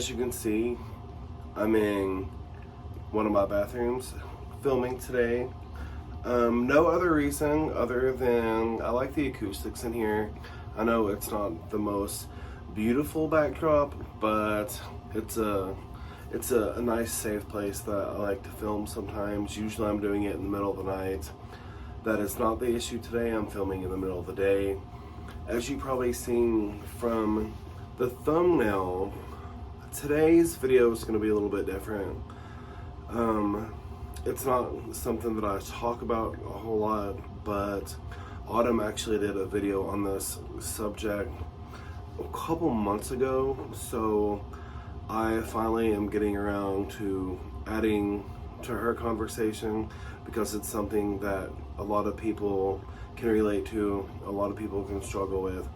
As you can see, I'm in one of my bathrooms filming today. No other reason other than I like the acoustics in here. I know it's not the most beautiful backdrop, but it's a nice safe place that I like to film sometimes. Usually I'm doing it in the middle of the night. That is not the issue today. I'm filming in the middle of the day. As you probably seen from the thumbnail, today's video is going to be a little bit different. It's not something that I talk about a whole lot, but Autumn actually did a video on this subject a couple months ago, so I finally am getting around to adding to her conversation because it's something that a lot of people can relate to, a lot of people can struggle with.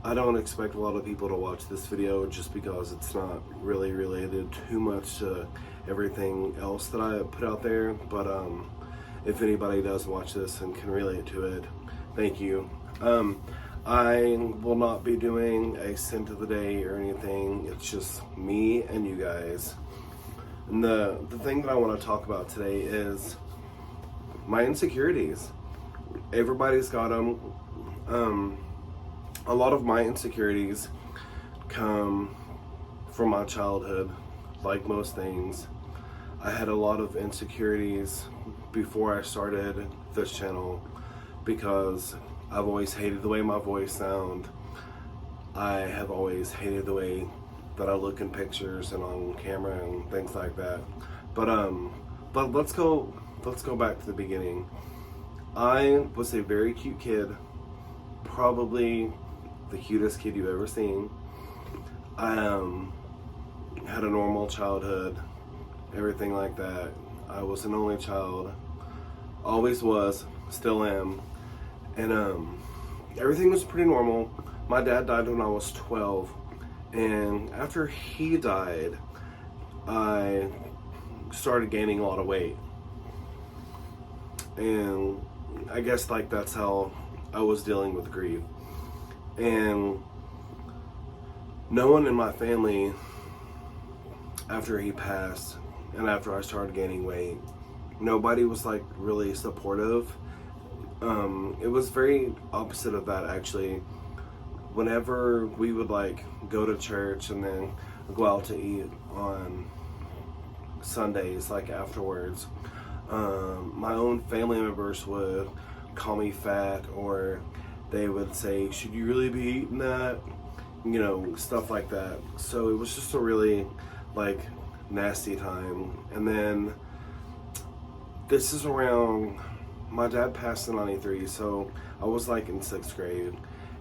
I don't expect a lot of people to watch this video just because it's not really related too much to everything else that I put out there, but if anybody does watch this and can relate to it, thank you. I will not be doing a scent of the day or anything. It's just me and you guys. And the thing that I want to talk about today is my insecurities. Everybody's got them. A lot of my insecurities come from my childhood, like most things. I had a lot of insecurities before I started this channel because I've always hated the way my voice sounds. I have always hated the way that I look in pictures and on camera and things like that. But let's go back to the beginning. I was a very cute kid, probably the cutest kid you've ever seen. I had a normal childhood, everything like that. I was an only child, always was, still am, and everything was pretty normal. My dad died when I was 12, and after he died, I started gaining a lot of weight, and I guess like that's how I was dealing with grief. And no one in my family, after he passed and after I started gaining weight, nobody was like really supportive. It was very opposite of that actually. Whenever we would like go to church and then go out to eat on Sundays, like afterwards, my own family members would call me fat, or they would say, should you really be eating that? You know, stuff like that. So it was just a really like nasty time. And then this is around, my dad passed in '93, so I was like in 6th grade.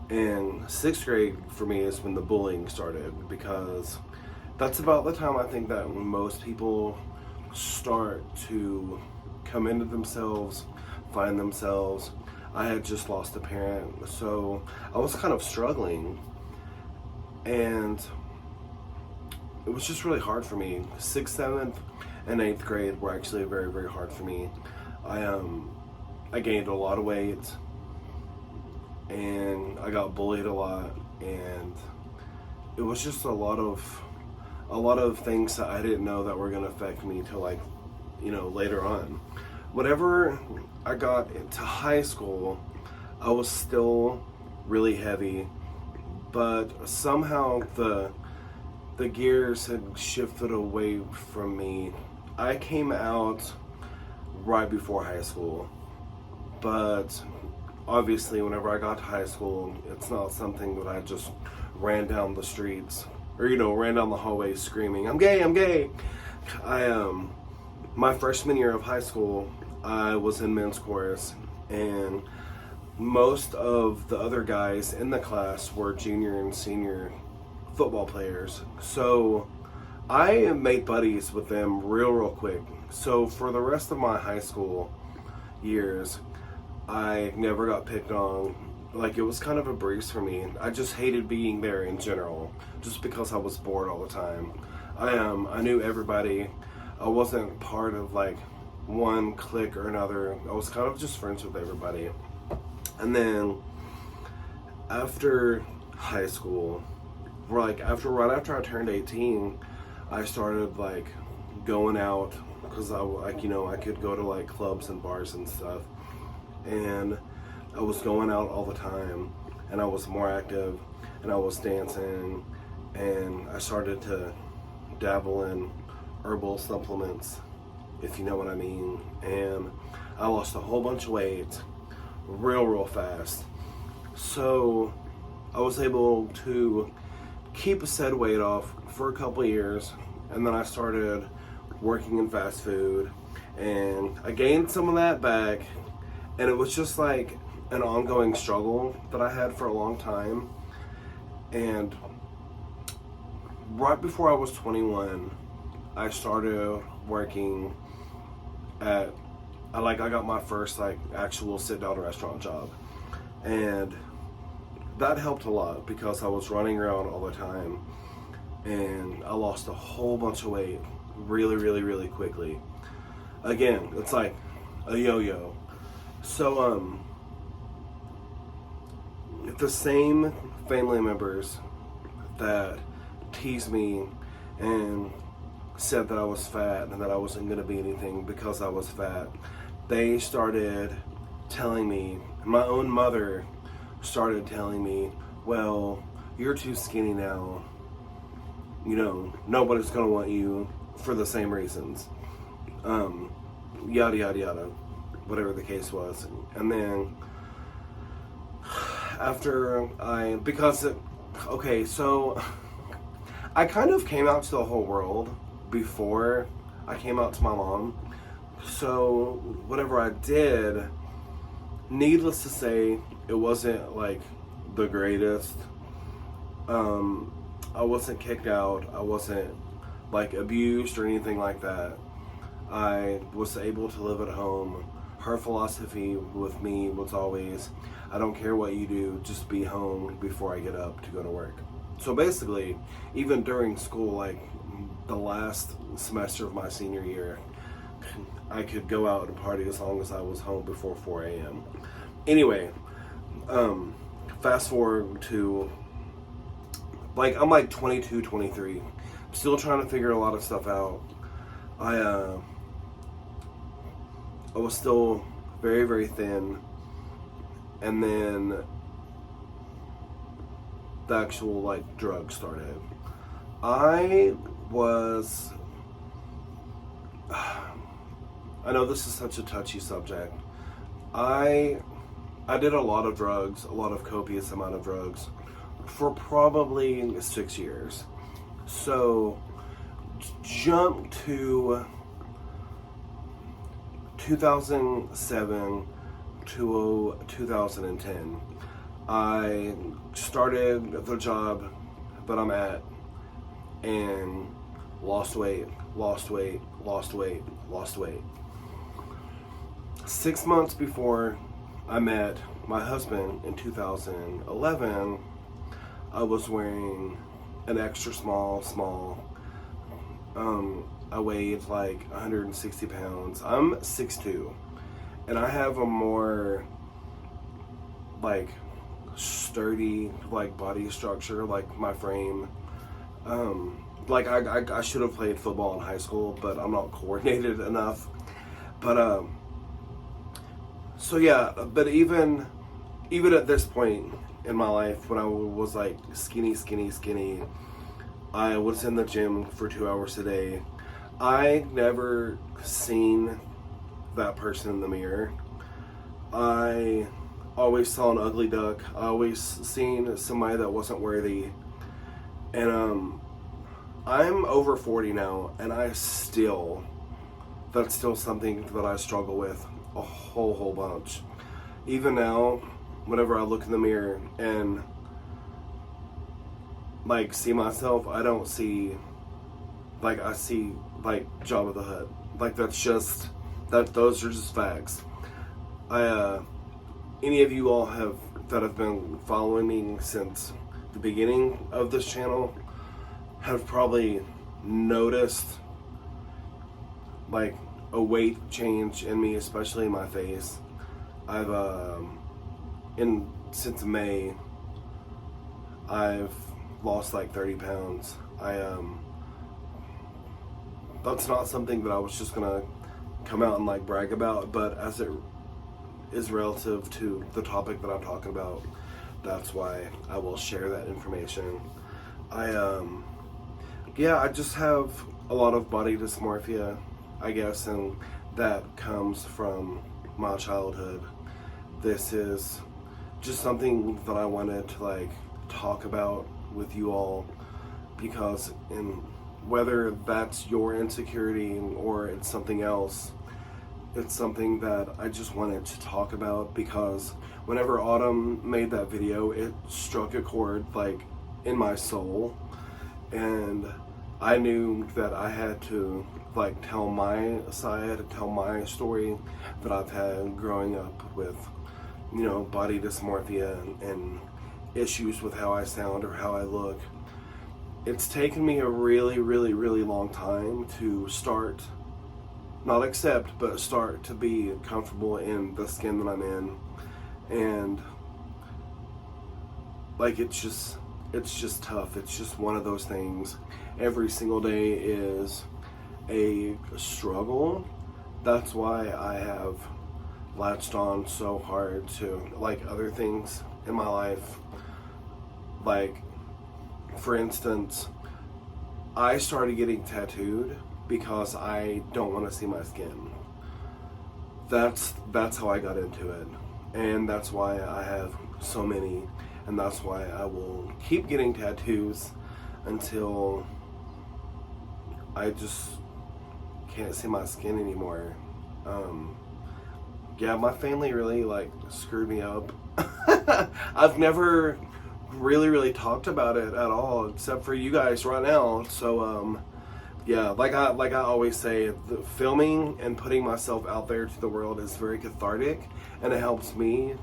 And 6th grade for me is when the bullying started, because that's about the time I think that most people start to come into themselves, find themselves. I had just lost a parent, so I was kind of struggling, and it was just really hard for me. 6th, 7th, and 8th grade were actually very, very hard for me. I gained a lot of weight, and I got bullied a lot, and it was just a lot of things that I didn't know that were gonna affect me till like, you know, later on. Whenever I got into high school, I was still really heavy, but somehow the gears had shifted away from me. I came out right before high school, but obviously whenever I got to high school, it's not something that I just ran down the streets or, you know, ran down the hallway screaming, I'm gay, I'm gay. My freshman year of high school, I was in men's chorus, and most of the other guys in the class were junior and senior football players. So I made buddies with them real quick. So for the rest of my high school years, I never got picked on. Like, it was kind of a breeze for me. I just hated being there in general, just because I was bored all the time. I knew everybody. I wasn't part of like one clique or another. I was kind of just friends with everybody. And then after high school, right after I turned 18, I started like going out because I could go to like clubs and bars and stuff, and I was going out all the time, and I was more active, and I was dancing, and I started to dabble in herbal supplements, if you know what I mean, and I lost a whole bunch of weight real fast. So I was able to keep a said weight off for a couple of years, and then I started working in fast food, and I gained some of that back, and it was just like an ongoing struggle that I had for a long time. And right before I was 21, I started working at, I got my first like actual sit down restaurant job, and that helped a lot because I was running around all the time, and I lost a whole bunch of weight really quickly. Again, it's like a yo-yo. So the same family members that teased me and said that I was fat and that I wasn't going to be anything because I was fat, they started telling me, my own mother started telling me, well, you're too skinny now, you know, nobody's going to want you for the same reasons, yada yada, whatever the case was. And then after so I kind of came out to the whole world before I came out to my mom. So whatever I did, needless to say, it wasn't like the greatest. I wasn't kicked out. I wasn't like abused or anything like that. I was able to live at home. Her philosophy with me was always, I don't care what you do, just be home before I get up to go to work. So basically, even during school, like the last semester of my senior year, I could go out and party as long as I was home before 4 a.m. Anyway, fast forward to, like, I'm like 22, 23, still trying to figure a lot of stuff out. I was still very thin, and then the actual like drug started. I know this is such a touchy subject. I did a lot of drugs, a lot of copious amount of drugs for probably 6 years. So jump to 2007 to 2010. I started the job that I'm at and lost weight. 6 months before I met my husband in 2011, I was wearing an extra small. I weighed like 160 pounds. I'm 6'2", and I have a more like sturdy like body structure, like my frame. Like I should have played football in high school, but I'm not coordinated enough. But so yeah, but even at this point in my life, when I was like skinny, I was in the gym for 2 hours a day. I never seen that person in the mirror. I always saw an ugly duck. I always seen somebody that wasn't worthy. And I'm over 40 now, and that's still something that I struggle with a whole bunch. Even now, whenever I look in the mirror and like see myself, I don't see, like, I see like Jabba the Hutt. Like, those are just facts. Any of you all that have been following me since the beginning of this channel have probably noticed like a weight change in me, especially in my face. I've since May, I've lost like 30 pounds. That's not something that I was just gonna come out and like brag about, but as it is relative to the topic that I'm talking about, that's why I will share that information. I just have a lot of body dysmorphia, I guess, and that comes from my childhood. This is just something that I wanted to like talk about with you all, because whether that's your insecurity or it's something else, it's something that I just wanted to talk about, because whenever Autumn made that video, it struck a chord like in my soul, and I knew that I had to like tell my side, tell my story that I've had growing up with, you know, body dysmorphia and issues with how I sound or how I look. It's taken me a really, really, really long time to start, not accept, but start to be comfortable in the skin that I'm in. And like, it's just tough. It's just one of those things. Every single day is a struggle. That's why I have latched on so hard to like other things in my life. Like, for instance, I started getting tattooed because I don't want to see my skin. That's how I got into it, and that's why I have so many, and that's why I will keep getting tattoos until I just can't see my skin anymore. My family really like screwed me up. I've never really talked about it at all, except for you guys right now. So like I always say, the filming and putting myself out there to the world is very cathartic, and it helps me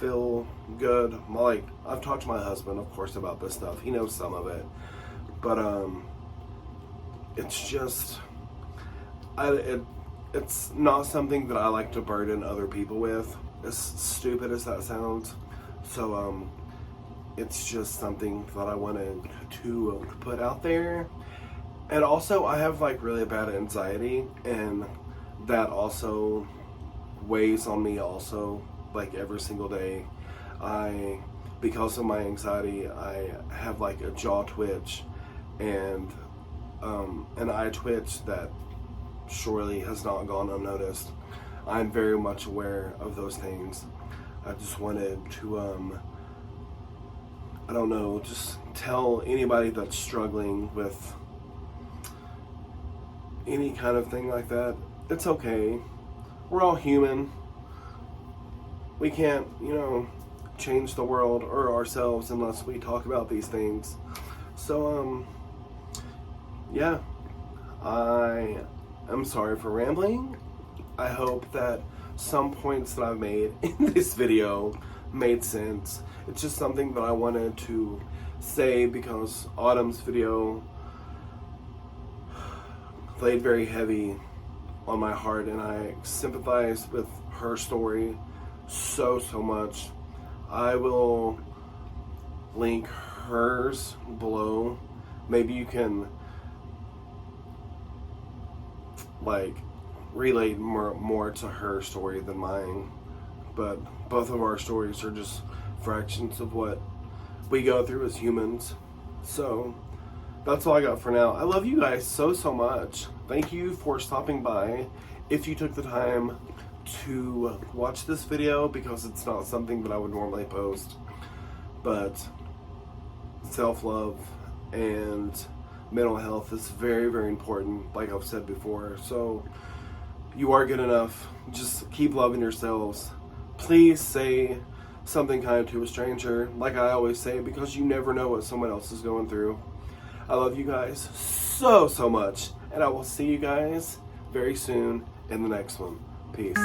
feel good. Like, I've talked to my husband, of course, about this stuff. He knows some of it, but it's just it's not something that I like to burden other people with, as stupid as that sounds. So it's just something that I wanted to put out there. And also, I have like really bad anxiety, and that also weighs on me also, like every single day. Because of my anxiety, I have like a jaw twitch and an eye twitch that surely has not gone unnoticed. I'm very much aware of those things. I just wanted to I don't know, just tell anybody that's struggling with any kind of thing like that, it's okay. We're all human. We can't, change the world or ourselves unless we talk about these things. So, I am sorry for rambling. I hope that some points that I've made in this video made sense. It's just something that I wanted to say because Autumn's video laid very heavy on my heart, and I sympathize with her story so much. I will link hers below. Maybe you can relate more to her story than mine, but both of our stories are just fractions of what we go through as humans. So that's all I got for now. I love you guys so much. Thank you for stopping by. If you took the time to watch this video, because it's not something that I would normally post, but self-love and mental health is very important, like I've said before. So you are good enough. Just keep loving yourselves. Please say something kind to a stranger, like I always say, because you never know what someone else is going through. I love you guys so much, and I will see you guys very soon in the next one. Peace.